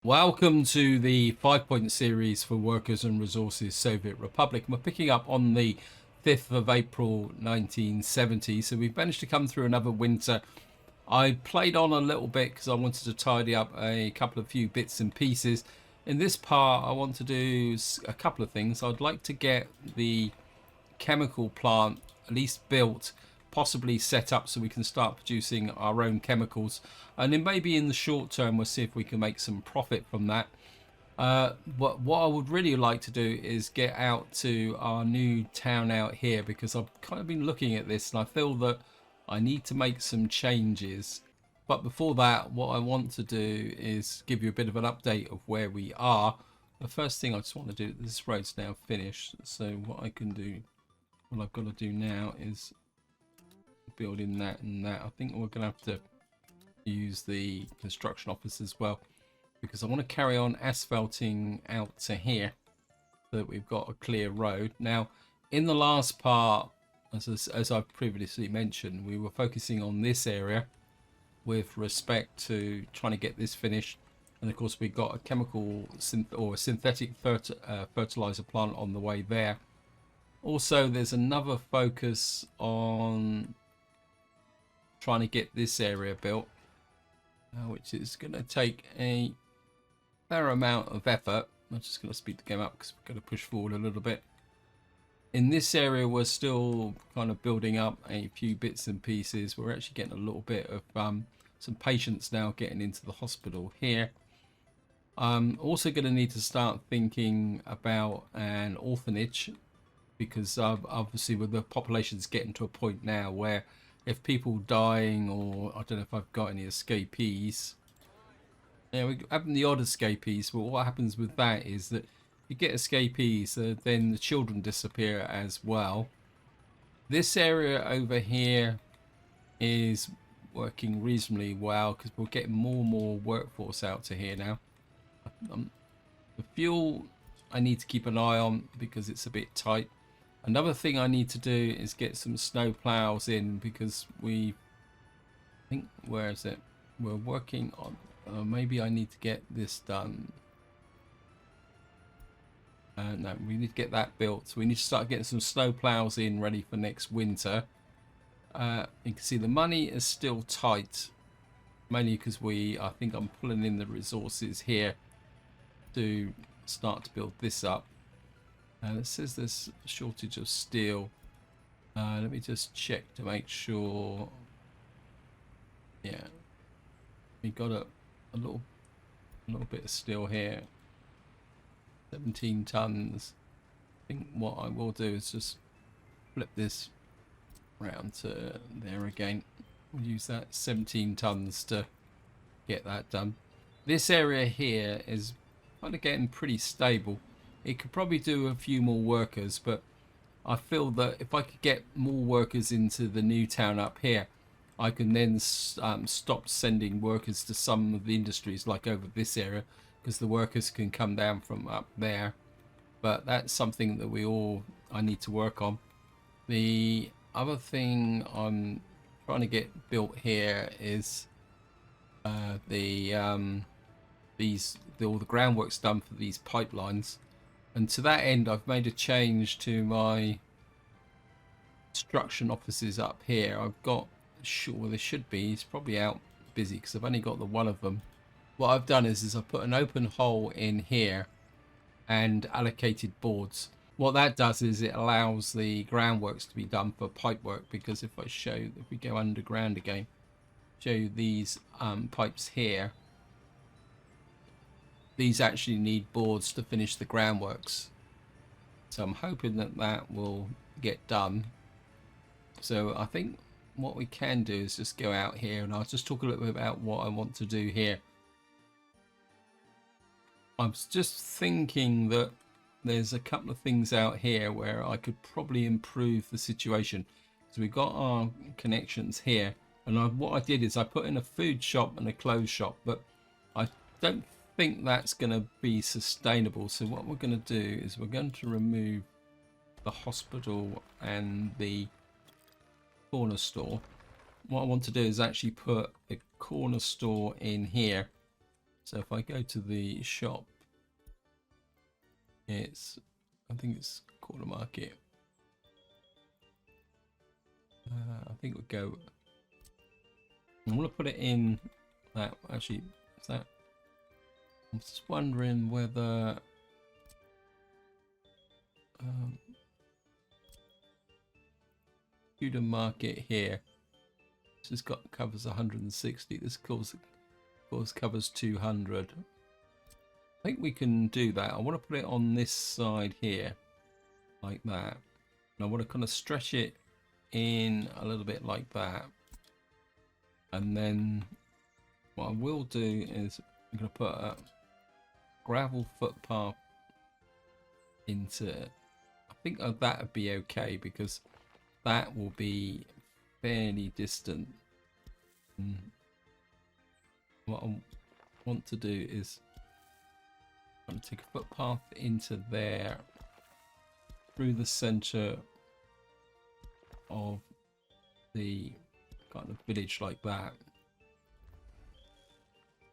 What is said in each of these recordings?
Welcome to the 5-point series for Workers and Resources Soviet Republic. We're picking up on the 5th of April 1970, so we've managed to come through another winter. I played on a little bit because I wanted to tidy up a couple of few bits and pieces. In this part, I want to do a couple of things. I'd like to get the chemical plant at least built, possibly set up so we can start producing our own chemicals, and then maybe in the short term we'll see if we can make some profit from that. What I would really like to do is get out to our new town out here, because I've kind of been looking at this and I feel that I need to make some changes. But before that, what I want to do is give you a bit of an update of where we are. The first thing I just want to do, this road's now finished, so what I can do, what I've got to do now is build in that and that. I think we're going to have to use the construction office as well, because I want to carry on asphalting out to here so that we've got a clear road. Now, in the last part, as I've previously mentioned, we were focusing on this area with respect to trying to get this finished. And of course, we've got a chemical synthetic fertilizer plant on the way there. Also, there's another focus on trying to get this area built, which is going to take a fair amount of effort. I'm just going to speed the game up because we're going to push forward a little bit. In this area, we're still kind of building up a few bits and pieces. We're actually getting a little bit of some patients now getting into the hospital here. I'm also going to need to start thinking about an orphanage, because obviously with the population's getting to a point now where if people dying, or I don't know if I've got any escapees. Yeah, we have the odd escapees, but what happens with that is that you get escapees, then the children disappear as well. This area over here is working reasonably well because we're getting more and more workforce out to here now. The fuel I need to keep an eye on because it's a bit tight. Another thing I need to do is get some snow plows in, because I think, where is it? We're working on, maybe I need to get this done. No, we need to get that built. So we need to start getting some snow plows in ready for next winter. You can see the money is still tight, mainly because I think I'm pulling in the resources here to start to build this up. It says there's a shortage of steel. Let me just check to make sure. Yeah, we got a little bit of steel here. 17 tons. I think what I will do is just flip this round to there again. We'll use that 17 tons to get that done. This area here is kind of getting pretty stable. It could probably do a few more workers, but I feel that if I could get more workers into the new town up here, I can then stop sending workers to some of the industries like over this area, because the workers can come down from up there. But that's something that I need to work on. The other thing I'm trying to get built here is all the groundwork's done for these pipelines. And to that end, I've made a change to my construction offices up here. I've got, there should be, it's probably out busy because I've only got the one of them. What I've done is I've put an open hole in here and allocated boards. What that does is it allows the groundworks to be done for pipe work, because if we go underground again, show you these pipes here. These actually need boards to finish the groundworks. So I'm hoping that that will get done. So I think what we can do is just go out here, and I'll just talk a little bit about what I want to do here. I'm just thinking that there's a couple of things out here where I could probably improve the situation. So we've got our connections here, and what I did is I put in a food shop and a clothes shop, but I don't think that's going to be sustainable. So what we're going to do is we're going to remove the hospital and the corner store. What I want to do is actually put the corner store in here So if I go to the shop, I think it's Corner Market. I think we'll go. I want to put it in that. Actually, is that? I'm just wondering whether. Tudor Market here. This has got covers 160. This course covers 200. I think we can do that. I want to put it on this side here, like that. And I want to kind of stretch it in a little bit like that. And then what I will do is I'm going to put a gravel footpath into it. I think that would be okay because that will be fairly distant. And what I want to do is I'm going to take a footpath into there through the center of the kind of village like that.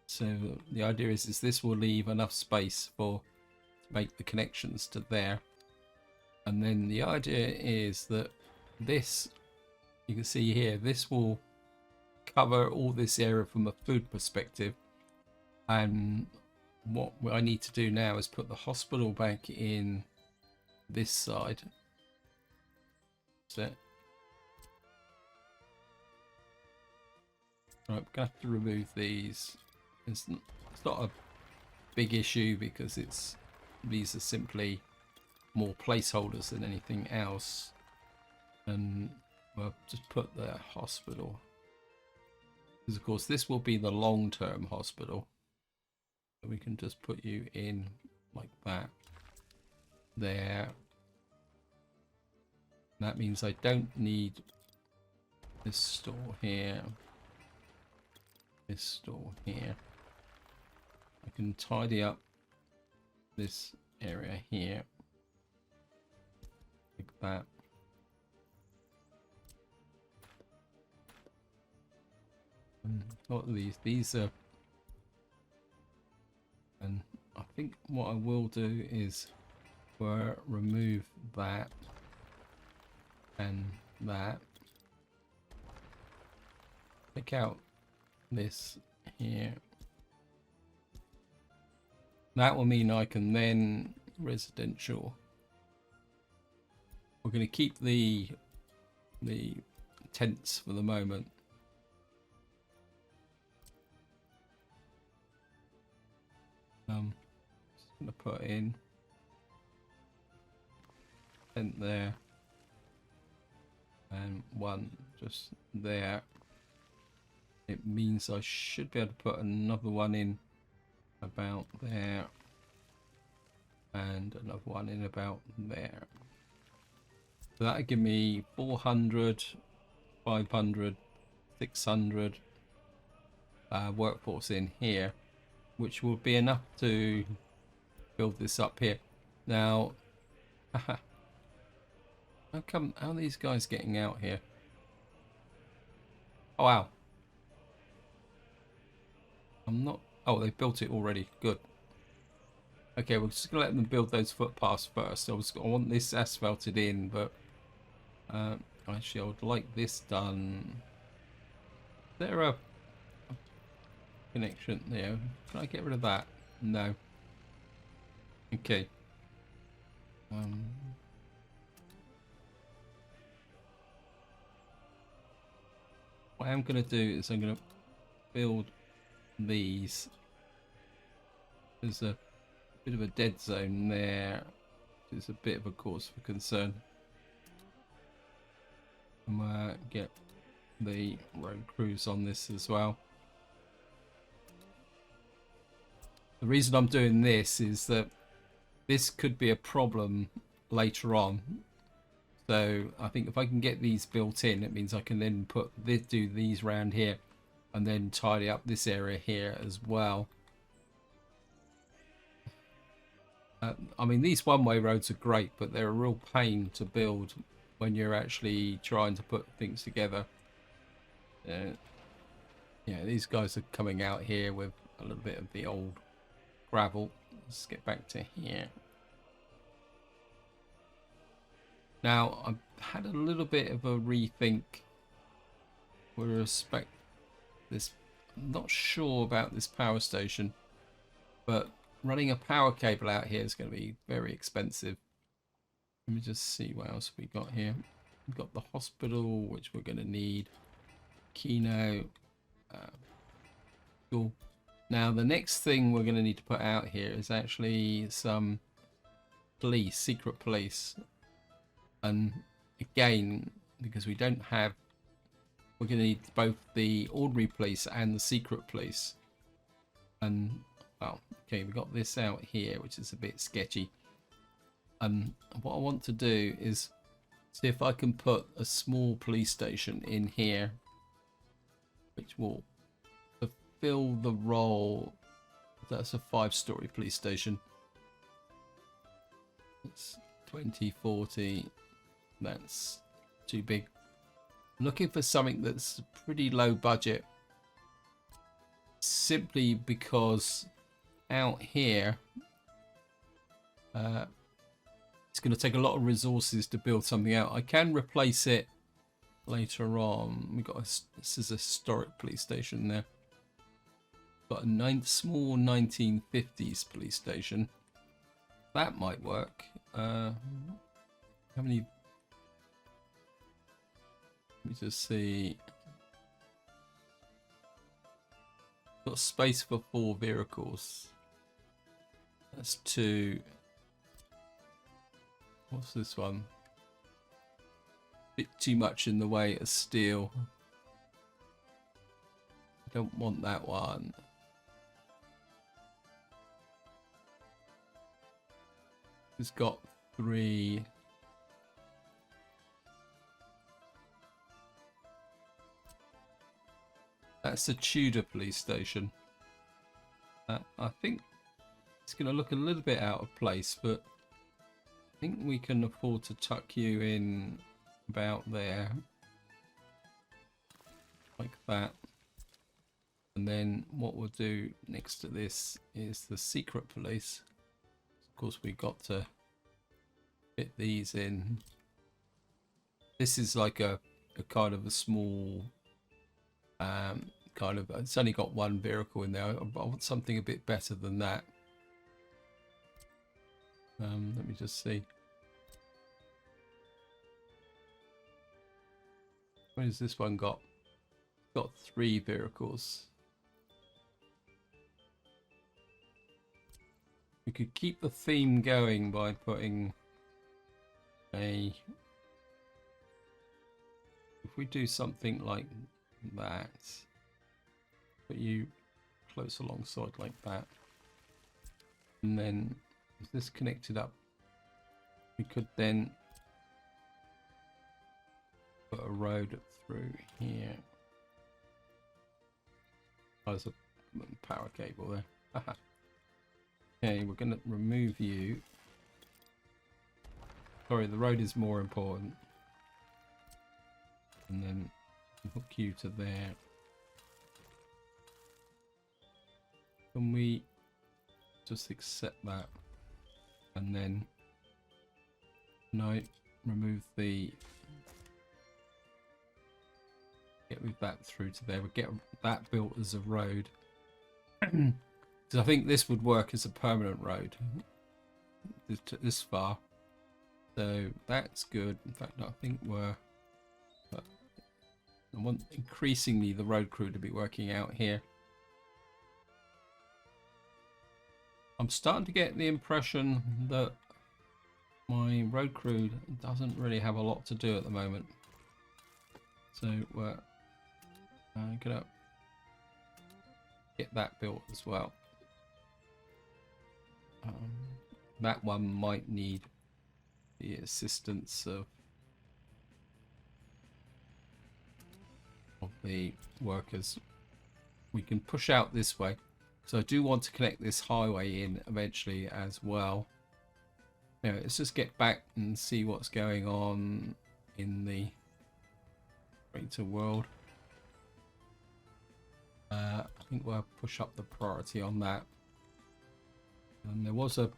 So the idea is this will leave enough space to make the connections to there. And then the idea is that this, you can see here, this will cover all this area from a food perspective. And what I need to do now is put the hospital back in this side. So right, we're gonna have to remove these. It's not a big issue because these are simply more placeholders than anything else. And we'll just put the hospital, because of course this will be the long-term hospital. So we can just put you in like that there. That means I don't need this store here, this store here. I can tidy up this area here like that. And what are these are, and I think what I will do is remove that and that, take out this here. That will mean I can then residential. We're going to keep the tents for the moment. Just going to put in tent there and one just there. It means I should be able to put another one in about there and another one in about there. So that'll give me 400, 500, 600 workforce in here, which will be enough to build this up here. Now, how are these guys getting out here? Oh wow. I'm not. Oh, they built it already. Good. Okay, we're just gonna let them build those footpaths first. I want this asphalted in, but actually, I would like this done. Is there a connection there? Can I get rid of that? No. Okay. What I'm gonna do is I'm gonna build these. There's a bit of a dead zone there. It's a bit of a cause for concern. I'm gonna get the road crews on this as well. The reason I'm doing this is that this could be a problem later on. So I think if I can get these built in, it means I can then do these round here and then tidy up this area here as well. I mean, these one-way roads are great, but they're a real pain to build when you're actually trying to put things together. Yeah, these guys are coming out here with a little bit of the old gravel. Let's get back to here. Now, I've had a little bit of a rethink with respect this. I'm not sure about this power station, but running a power cable out here is going to be very expensive. Let me just see what else we got here. We've got the hospital, which we're going to need. Kino. Cool. Now, the next thing we're going to need to put out here is actually some police, secret police. And again, because we don't have, we're going to need both the ordinary police and the secret police. And, well, okay, we got this out here, which is a bit sketchy. And what I want to do is see if I can put a small police station in here, which will fulfill the role. That's a 5-story police station. It's 2040. That's too big. I'm looking for something that's pretty low budget, simply because out here it's going to take a lot of resources to build something out. I can replace it later on. We got this is a historic police station there. Got a small 1950s police station. That might work. How many? Let me just see. Got space for 4 vehicles. That's 2. What's this one? Bit too much in the way of steel. I don't want that one. It's got 3. That's a Tudor police station. I think it's going to look a little bit out of place, but I think we can afford to tuck you in about there. Like that. And then what we'll do next to this is the secret police. Of course, we've got to fit these in. This is like a kind of a small kind of, it's only got 1 vehicle in there. I want something a bit better than that. Let me just see. What has this one got? It's got 3 vehicles. We could keep the theme going by putting a... If we do something like that, put you close alongside like that, and then if this connected up, we could then put a road through here. Oh, there's a power cable there. Okay, we're going to remove you. Sorry, the road is more important. And then hook you to there. Can we just accept that? And then no, remove the, move that through to there. We'll get that built as a road. Because I think this would work as a permanent road this far. So that's good. In fact, I think I want increasingly the road crew to be working out here. I'm starting to get the impression that my road crew doesn't really have a lot to do at the moment. So we're gonna get that built as well. That one might need the assistance of the workers. We can push out this way, so I do want to connect this highway in eventually as well. Now let's just get back and see what's going on in the greater world. I think we'll push up the priority on that. And there was a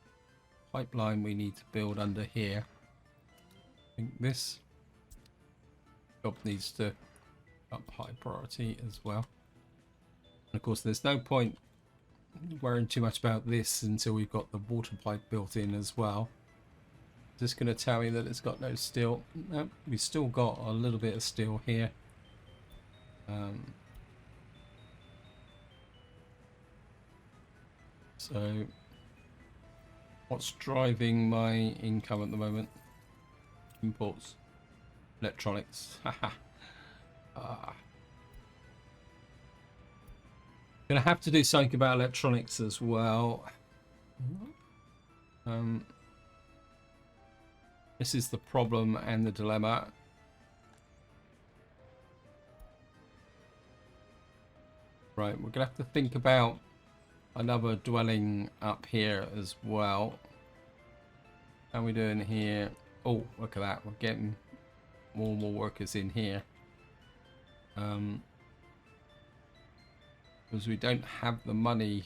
pipeline we need to build under here. I think this job needs to up high priority as well. And of course, there's no point worrying too much about this until we've got the water pipe built in as well. Is this going to tell me that it's got no steel? No, we've still got a little bit of steel here. So what's driving my income at the moment? Imports. Electronics. Haha. Gonna have to do something about electronics as well. This is the problem and the dilemma. Right, we're gonna have to think about another dwelling up here as well. How are we doing here? Oh, look at that. We're getting more and more workers in here. Because we don't have the money.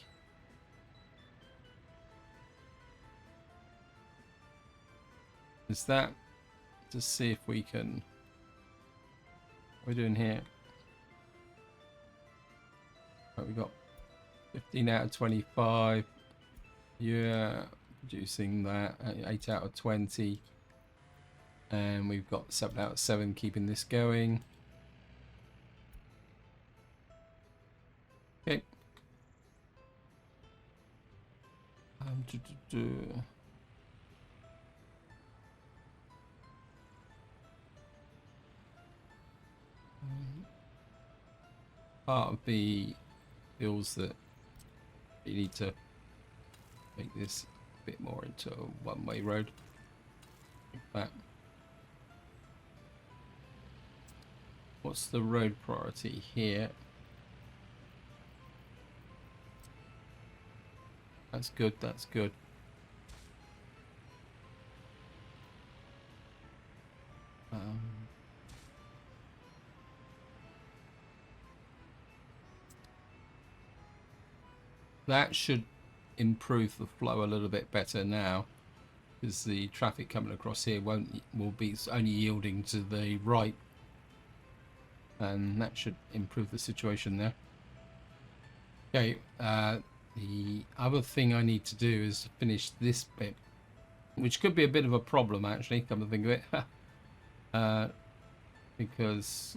Is that to see if we can... What are we doing here? Right, we got 15 out of 25. Yeah, producing that. 8 out of 20. And we've got 7 out of 7 keeping this going. Okay. Part of the bills that you need to make this a bit more into a one-way road. Like that. What's the road priority here? That's good, that's good. That should improve the flow a little bit better now, because the traffic coming across here will be only yielding to the right, and that should improve the situation there. Okay, the other thing I need to do is finish this bit, which could be a bit of a problem actually, come to think of it. Because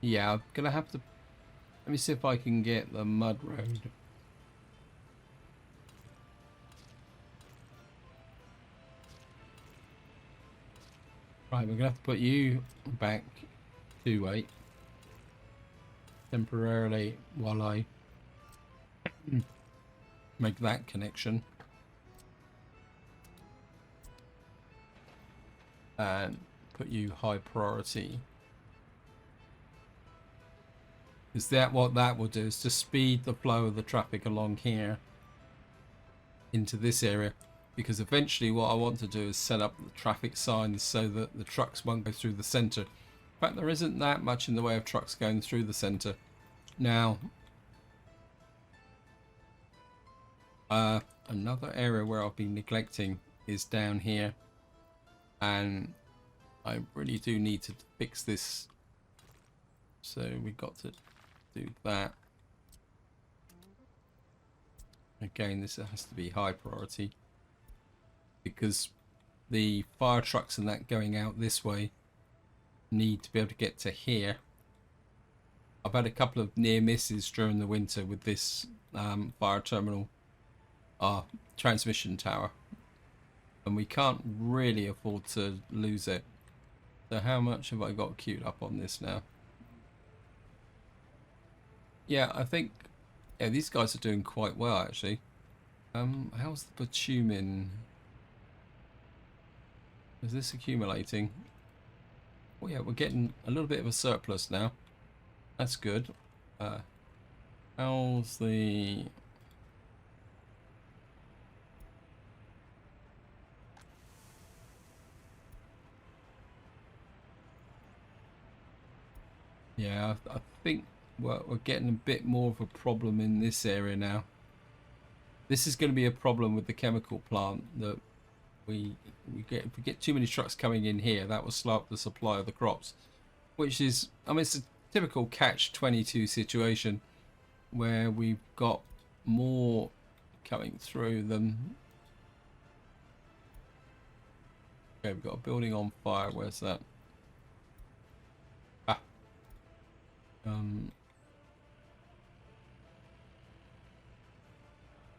yeah, I'm gonna have to, let me see if I can get the mud road. Right, we're gonna have to put you back 2-8 temporarily while I make that connection. And put you high priority. Is that what that will do? Is to speed the flow of the traffic along here into this area, because eventually what I want to do is set up the traffic signs so that the trucks won't go through the center. In fact, there isn't that much in the way of trucks going through the center now. Another area where I've been neglecting is down here, and I really do need to fix this, so we got to do that. Again, this has to be high priority, because the fire trucks and that going out this way need to be able to get to here. I've had a couple of near misses during the winter with this fire terminal transmission tower, and we can't really afford to lose it. So how much have I got queued up on this now? Yeah, I think these guys are doing quite well actually. How's the bitumen? Is this accumulating? Oh yeah, we're getting a little bit of a surplus now. That's good. How's the... Yeah, I think we're getting a bit more of a problem in this area now. This is going to be a problem with the chemical plant that if we get too many trucks coming in here, that will slow up the supply of the crops, which is, I mean, it's a typical catch-22 situation where we've got more coming through than. Okay, we've got a building on fire. Where's that? Ah.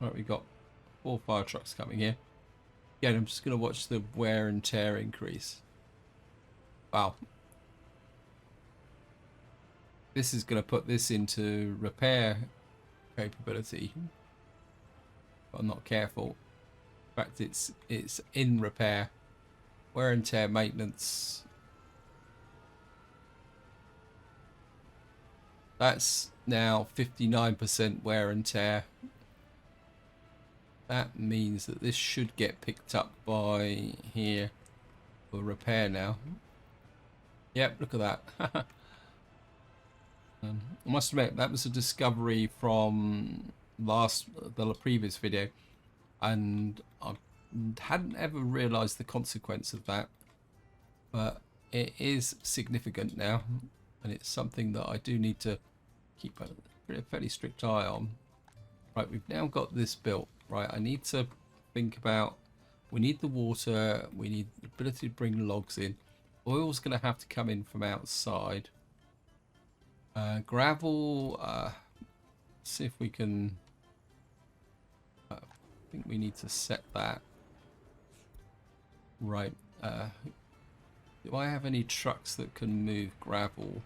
Right, we've got 4 fire trucks coming here. Yeah, I'm just going to watch the wear and tear increase. Wow. This is going to put this into repair capability. But I'm not careful. In fact, it's in repair. Wear and tear maintenance. That's now 59% wear and tear. That means that this should get picked up by here for repair now. Yep, look at that. I must admit, that was a discovery from the previous video, and I hadn't ever realized the consequence of that, but it is significant now, and it's something that I do need to keep a fairly strict eye on. Right, we've now got this built. Right, I need to think about, we need the water, we need the ability to bring logs in. Oil's going to have to come in from outside. Gravel, see if we can, I think we need to set that. Right, do I have any trucks that can move gravel?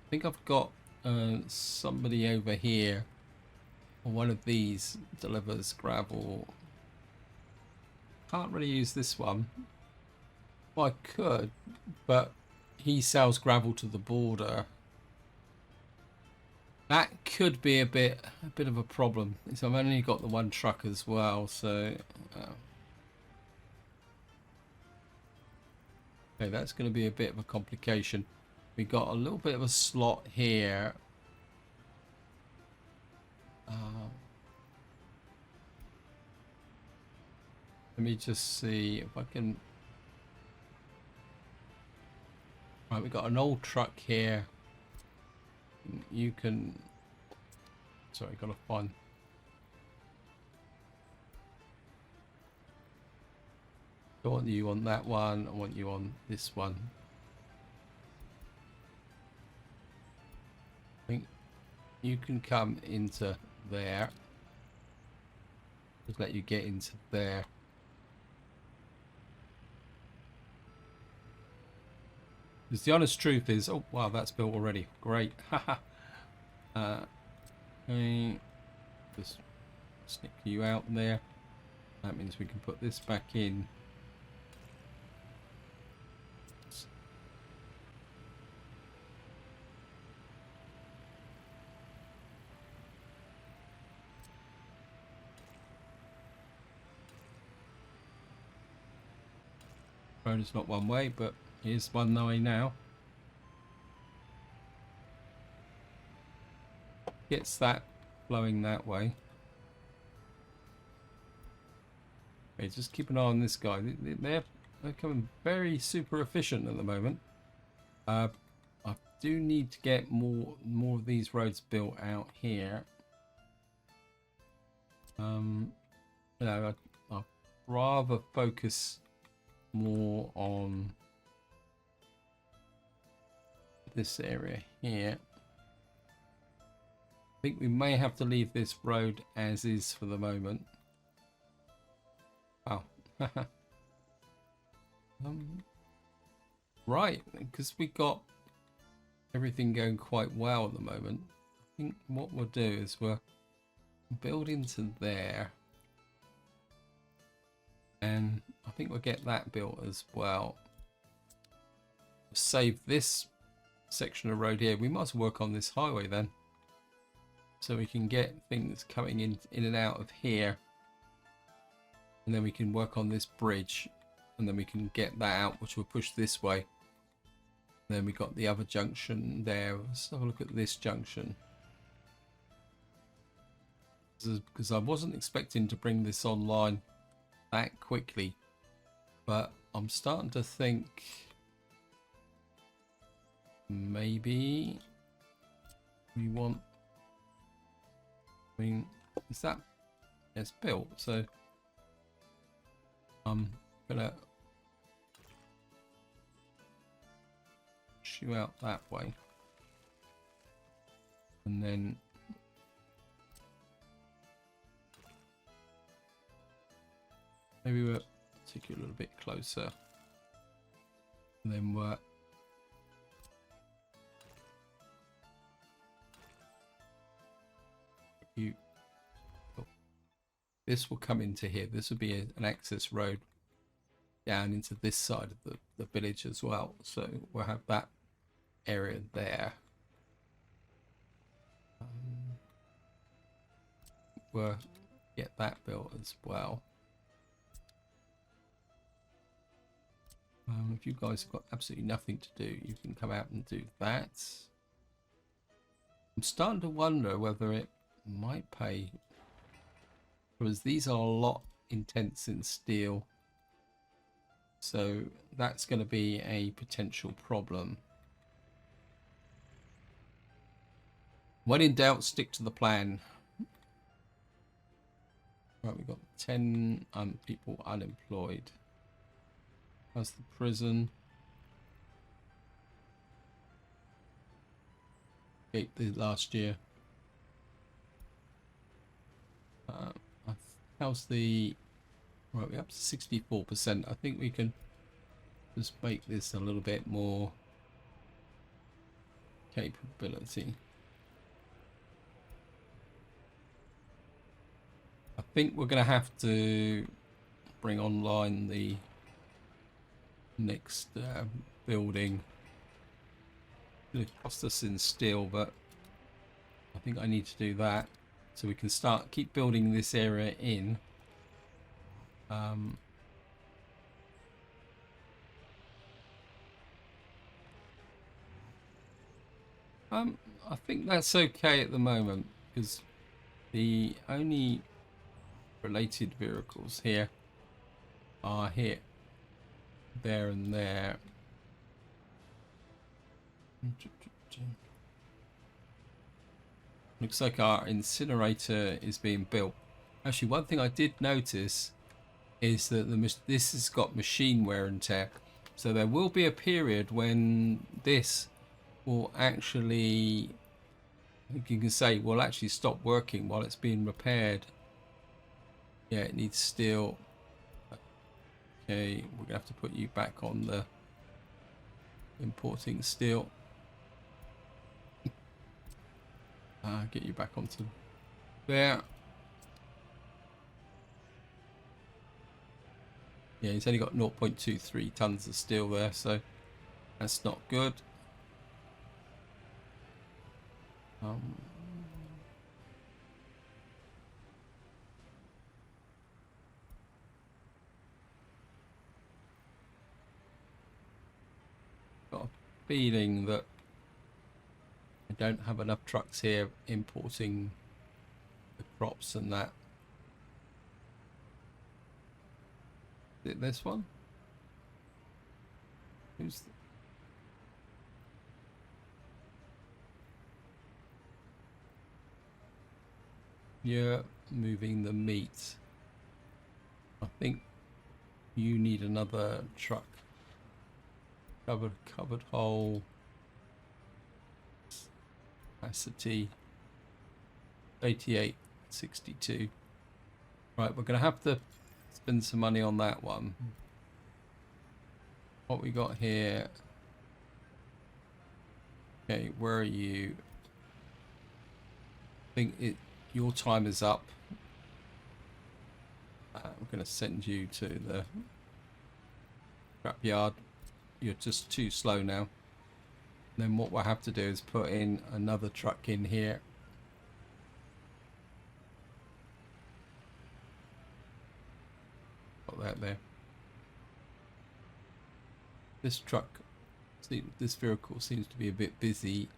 I think I've got somebody over here. One of these delivers gravel. Can't really use this one. Well, I could, but he sells gravel to the border. That could be a bit of a problem. So I've only got the one truck as well, so okay, that's going to be a bit of a complication. We got a little bit of a slot here. Let me just see if I can. Right, we've got an old truck here. You can. Sorry, gotta find. I want you on that one. I want you on this one. I think you can come into there. Just let you get into there. Because the honest truth is, oh wow, that's built already. Great. Haha. Okay. Just stick you out there. That means we can put this back in. Road is not one way, but here's one way now. Gets that flowing that way. Okay, just keep an eye on this guy. They're becoming very super efficient at the moment. I do need to get more of these roads built out here. You know, I'd rather focus more on this area here. I think we may have to leave this road as is for the moment. Oh. Right, because we got everything going quite well at the moment. I think what we'll do is we'll build into there. And I think we'll get that built as well. Save this section of road here. We must work on this highway then, so we can get things coming in and out of here, and then we can work on this bridge, and then we can get that out, which will push this way. Then we got the other junction there. Let's have a look at this junction. Because I wasn't expecting to bring this online that quickly, but I'm starting to think maybe we want, I mean, is that, it's built, so I'm gonna shoot out that way, and then maybe we'll take you a little bit closer, and then we're you. Oh, this will come into here. This will be an access road down into this side of the village as well. So we'll have that area there. We'll get that built as well. If you guys have got absolutely nothing to do, you can come out and do that. I'm starting to wonder whether it might pay, because these are a lot intense in steel, so that's going to be a potential problem. When in doubt, stick to the plan. Right, we've got 10 people unemployed. How's the prison? The last year. How's the... Right, we're up to 64%. I think we can just make this a little bit more capability. I think we're going to have to bring online the next building. It'll cost us in steel, but I think I need to do that so we can keep building this area in. I think that's okay at the moment, because the only related vehicles here are here, there and there. Looks like our incinerator is being built. Actually, one thing I did notice is that this has got machine wear and tear, so there will be a period when this will actually, you can say, will actually stop working while it's being repaired. Yeah, it needs steel. Okay, we're gonna have to put you back on the importing steel. Get you back onto there. Yeah, he's only got 0.23 tons of steel there, so that's not good. Got a feeling that I don't have enough trucks here importing the crops and that. Is it this one? Who's you're moving the meat. I think you need another truck. Covered hole. Capacity 8862. Right, we're gonna have to spend some money on that one. What we got here? Okay, where are you? I think your time is up. I'm gonna send you to the scrapyard. You're just too slow now. Then what we'll have to do is put in another truck in here. Got that there. This truck is See, this vehicle seems to be a bit busy.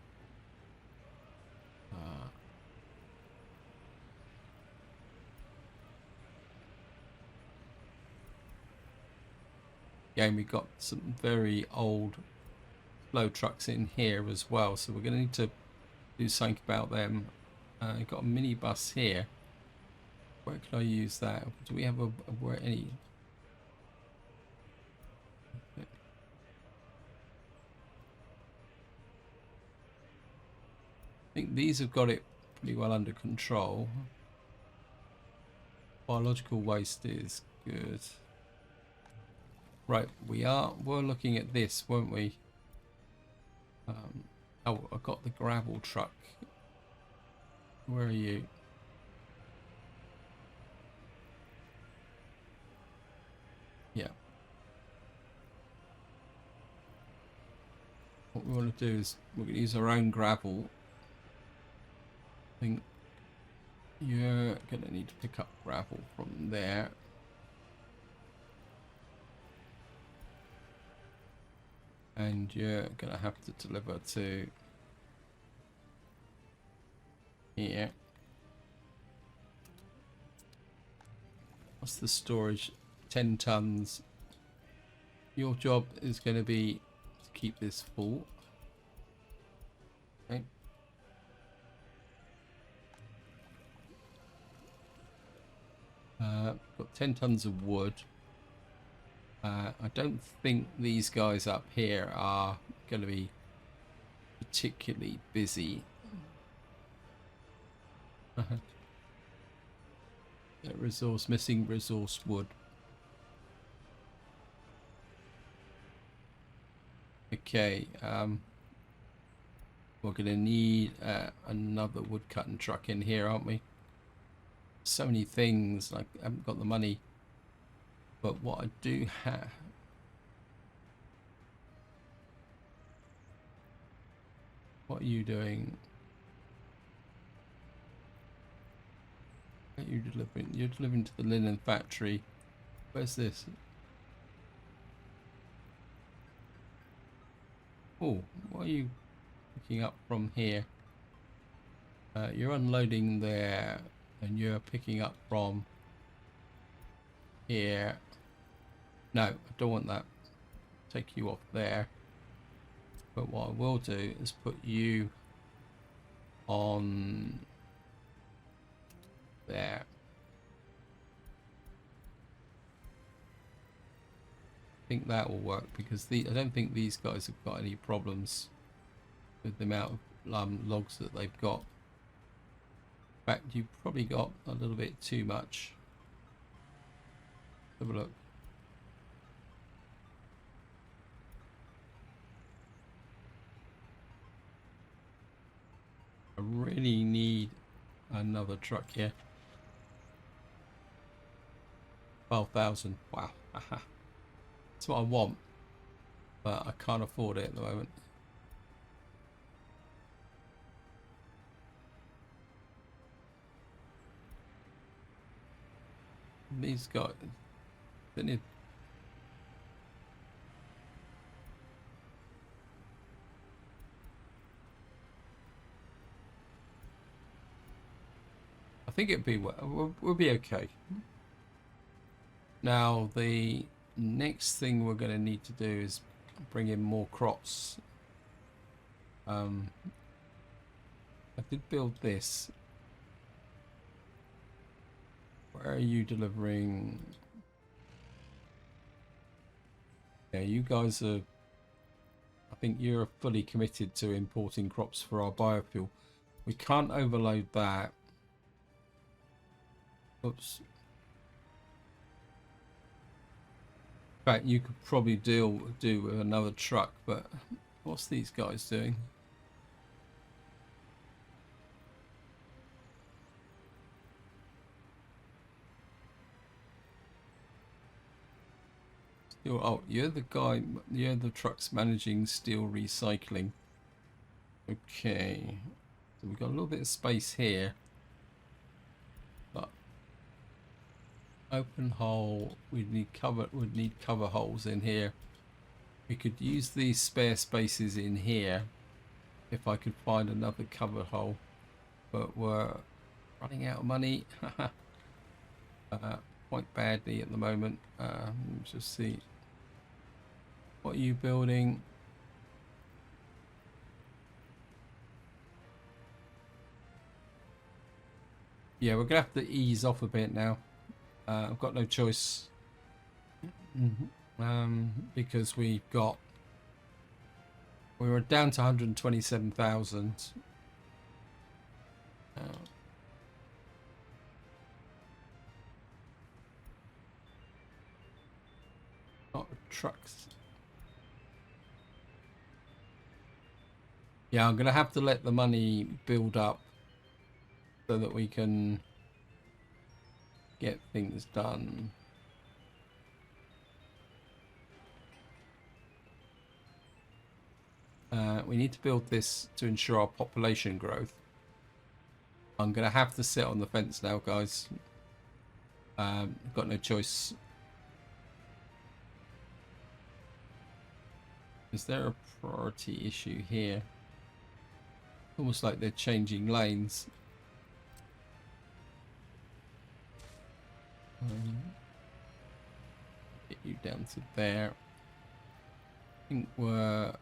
Again, we've got some very old slow trucks in here as well, so we're going to need to do something about them. I've got a minibus here. Where could I use that? Do we have where any? I think these have got it pretty well under control. Biological waste is good. Right, we're looking at this, weren't we? Oh, I got the gravel truck. Where are you? Yeah. What we want to do is we're going to use our own gravel. I think you're going to need to pick up gravel from there. And you're going to have to deliver to here. What's the storage? 10 tons. Your job is going to be to keep this full. Okay. Got 10 tons of wood. I don't think these guys up here are going to be particularly busy. Missing resource wood. Okay, we're going to need another wood cutting truck in here, aren't we? So many things, like I haven't got the money. But what I do have... What are you doing? What are you delivering? You're delivering to the linen factory. Where's this? Oh, what are you picking up from here? You're unloading there, and you're picking up from here. No, I don't want that. Take you off there. But what I will do is put you on there. I think that will work because I don't think these guys have got any problems with the amount of logs that they've got. In fact, you've probably got a little bit too much. Have a look. I really need another truck here. 12,000. Wow. That's what I want, but I can't afford it at the moment. These guys, they need... I think it'd be, we'll be okay. Now the next thing we're going to need to do is bring in more crops. I did build this. Where are you delivering? Yeah, you guys are... I think you're fully committed to importing crops for our biofuel. We can't overload that. Oops. In fact, you could probably do with another truck, but what's these guys doing? Oh, you're the guy, you're the trucks managing steel recycling. Okay, so we've got a little bit of space here. But open hole, we'd need cover holes in here. We could use these spare spaces in here if I could find another cover hole, but we're running out of money quite badly at the moment. Let's just see. What are you building? Yeah, we're gonna have to ease off a bit now. I've got no choice. Because we were down to 127,000. Not trucks. Yeah, I'm gonna have to let the money build up so that we can get things done. We need to build this to ensure our population growth. I'm going to have to sit on the fence now, guys. I've got no choice. Is there a priority issue here? Almost like they're changing lanes. Get you down to there. I think we're...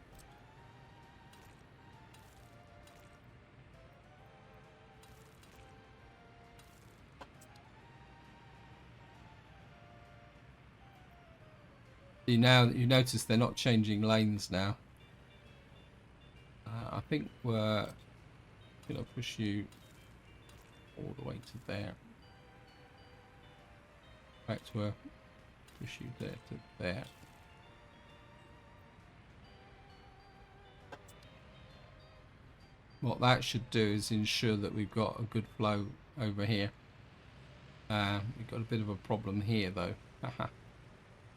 Now you notice they're not changing lanes now. I think we're gonna push you all the way to there. In fact, we'll push you there to there. What that should do is ensure that we've got a good flow over here. We've got a bit of a problem here though.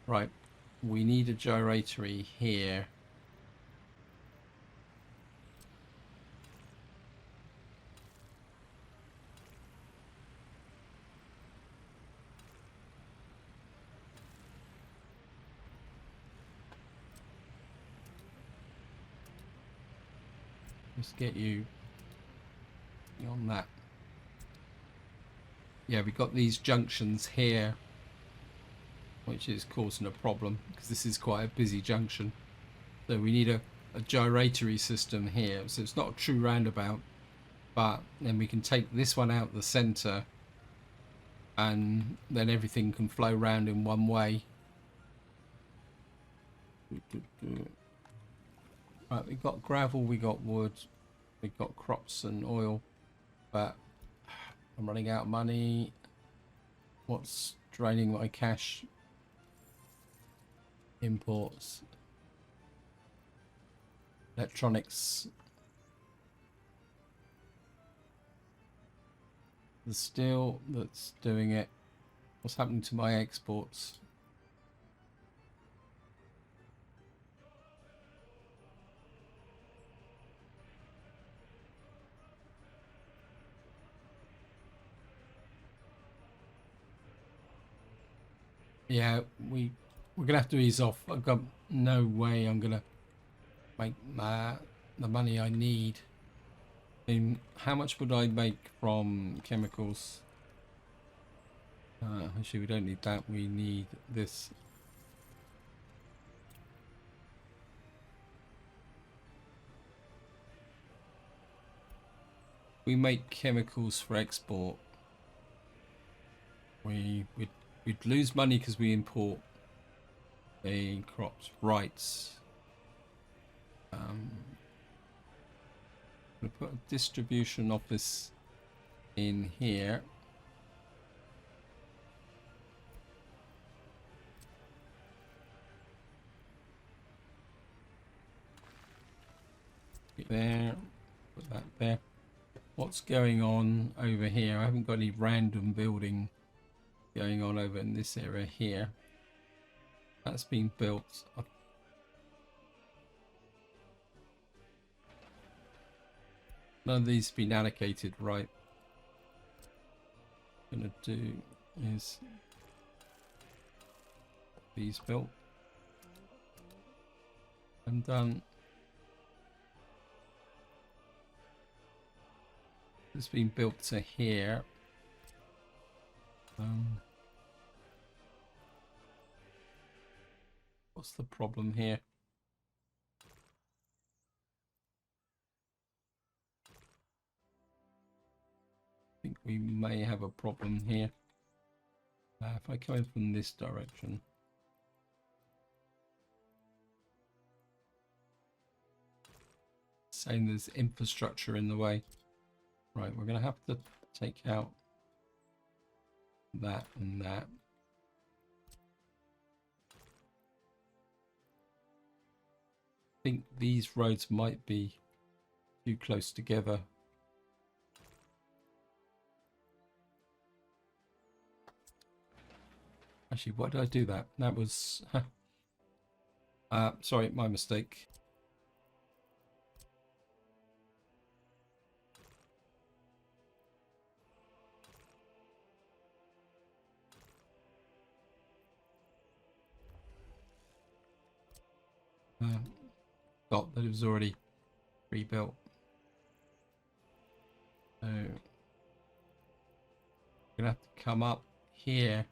Right. We need a gyratory here. Let's get you on that. Yeah, we've got these junctions here, which is causing a problem because this is quite a busy junction. So we need a gyratory system here. So it's not a true roundabout, but then we can take this one out the center and then everything can flow round in one way. Right, we've got gravel, we got wood, we've got crops and oil, but I'm running out of money. What's draining my cash? Imports, electronics, the steel that's doing it. What's happening to my exports? Yeah, we're gonna have to ease off. I've got no way I'm gonna make the money I need. I mean, how much would I make from chemicals? Actually, we don't need that. We need this. We make chemicals for export. We'd lose money because we import the crops. Rights. I'm gonna put a distribution office in here. There, put that there. What's going on over here? I haven't got any random building going on over in this area here. That's been built. None of these have been allocated right. What I'm gonna do is these built. And it's been built to here. What's the problem here? I think we may have a problem here. If I come in from this direction. Saying there's infrastructure in the way. Right, we're going to have to take out that and that. I think these roads might be too close together. Actually, why did I do that? That was... sorry, my mistake. Thought that it was already rebuilt. So we're gonna have to come up here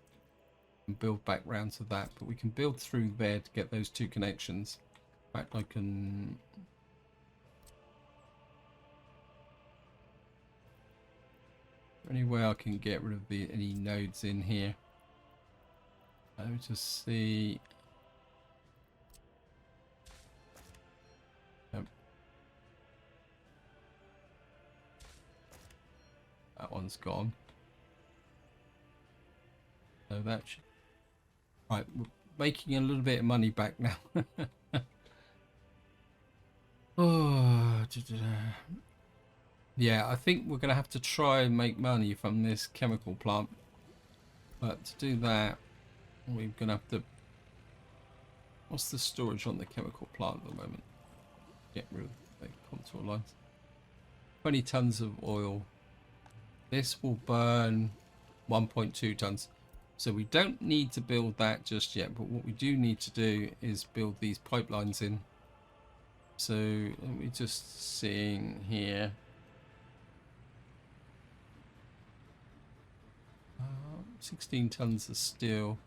and build back round to that, but we can build through there to get those two connections. In fact, I can... Any way I can get rid of any nodes in here? Let me just see. Nope. That one's gone. So that should... Right, we're making a little bit of money back now. Oh, yeah, I think we're going to have to try and make money from this chemical plant. But to do that, we're going to have to... What's the storage on the chemical plant at the moment? Get rid of the contour lines. 20 tons of oil. This will burn 1.2 tons. So we don't need to build that just yet. But what we do need to do is build these pipelines in. So let me just seeing here. 16 tons of steel.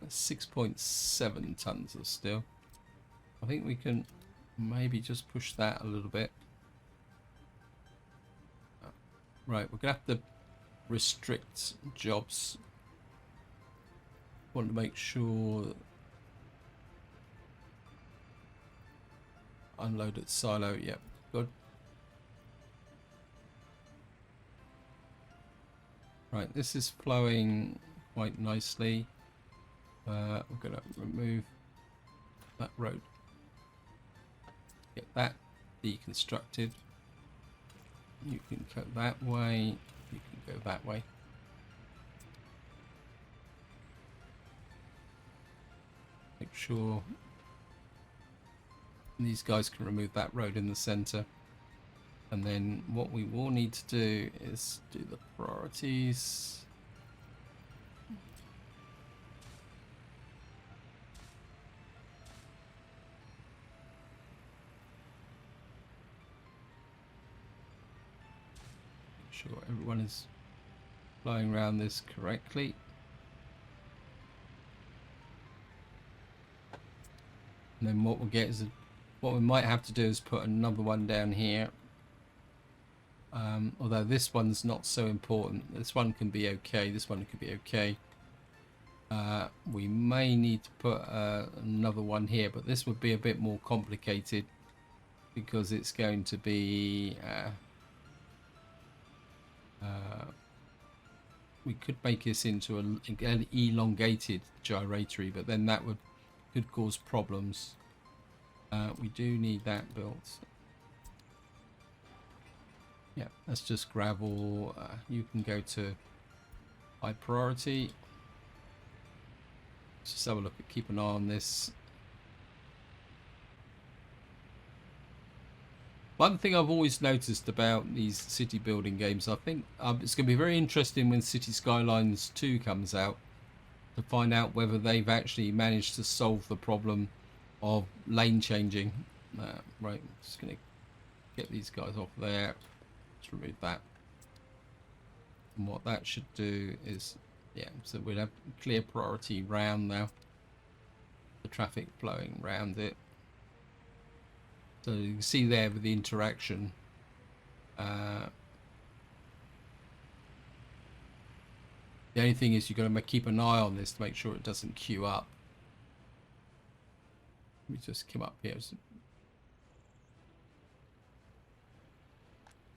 6.7 tons of steel. I think we can maybe just push that a little bit. Right, we're gonna have to restrict jobs. Want to make sure unloaded silo. Yep, good. Right, this is flowing quite nicely. We're gonna remove that road. Get that deconstructed. You can go that way. You can go that way. Make sure these guys can remove that road in the center. And then what we will need to do is do the priorities. Make sure everyone is flying around this correctly. And then what we'll get is what we might have to do is put another one down here. Although this one's not so important. This one can be okay. This one could be okay. We may need to put another one here, but this would be a bit more complicated because it's going to be we could make this into an elongated gyratory, but then that could cause problems. We do need that built. Yeah, that's just gravel. You can go to high priority. Let's just have a look at, keep an eye on this. One thing I've always noticed about these city building games, I think it's going to be very interesting when City Skylines 2 comes out to find out whether they've actually managed to solve the problem of lane changing. Right, I'm just going to get these guys off there. Let's remove that. And what that should do is, yeah, so we'll have clear priority round now. The traffic flowing round it. So you can see there with the interaction. The only thing is you've got to keep an eye on this to make sure it doesn't queue up. Let me just come up here.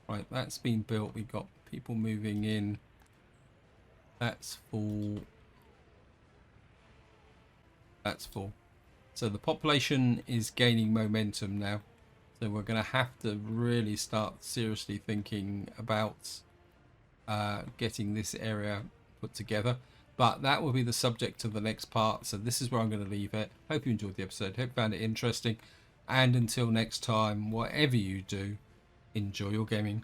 Right, that's been built. We've got people moving in. That's full. That's full. So the population is gaining momentum now. So we're going to have to really start seriously thinking about getting this area put together. But that will be the subject of the next part. So this is where I'm going to leave it. Hope you enjoyed the episode. Hope you found it interesting. And until next time, whatever you do, enjoy your gaming.